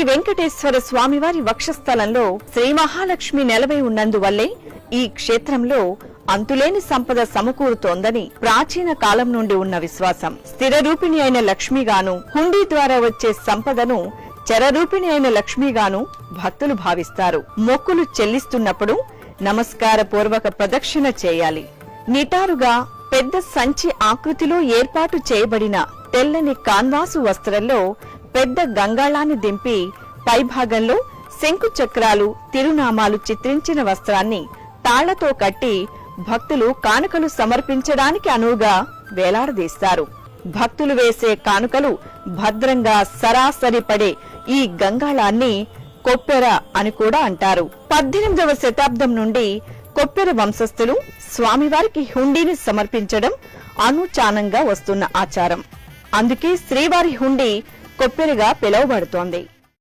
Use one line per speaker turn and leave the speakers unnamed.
వెంకటేశ్వర స్వామివారి వక్షస్థలంలో శ్రీ మహాలక్ష్మి నెలవై ఉన్నందువల్లే ఈ క్షేత్రంలో అంతులేని సంపద సమకూరుతోందని ప్రాచీన కాలం నుండి ఉన్న విశ్వాసం. స్థిర రూపిణి అయిన లక్ష్మిగాను, హుండీ ద్వారా వచ్చే సంపదను చరరూపిణి అయిన లక్ష్మిగాను భక్తులు భావిస్తారు. మొక్కులు చెల్లిస్తున్నప్పుడు నమస్కార పూర్వక ప్రదక్షిణ చేయాలి. నిటారుగా పెద్ద సంచి ఆకృతిలో ఏర్పాటు చేయబడిన తెల్లని కాన్వాసు వస్త్రంలో పెద్ద గంగాళాన్ని దింపి పైభాగంలో శంకు చక్రాలు, తిరునామాలు చిత్రించిన వస్త్రాన్ని తాళ్లతో కట్టి భక్తులు కానుకలు సమర్పించడానికి అనువుగా వేలాడదీస్తారు. భక్తులు వేసే కానుకలు భద్రంగా సరాసరి పడే ఈ గంగాళాన్ని కొప్పెర అని కూడా అంటారు. 18వ శతాబ్దం నుండి కొప్పెర వంశస్థులు స్వామివారికి హుండీని సమర్పించడం అనుచానంగా వస్తున్న ఆచారం. అందుకే శ్రీవారి హుండీ కొప్పెరగా పిలువబడుతోంది.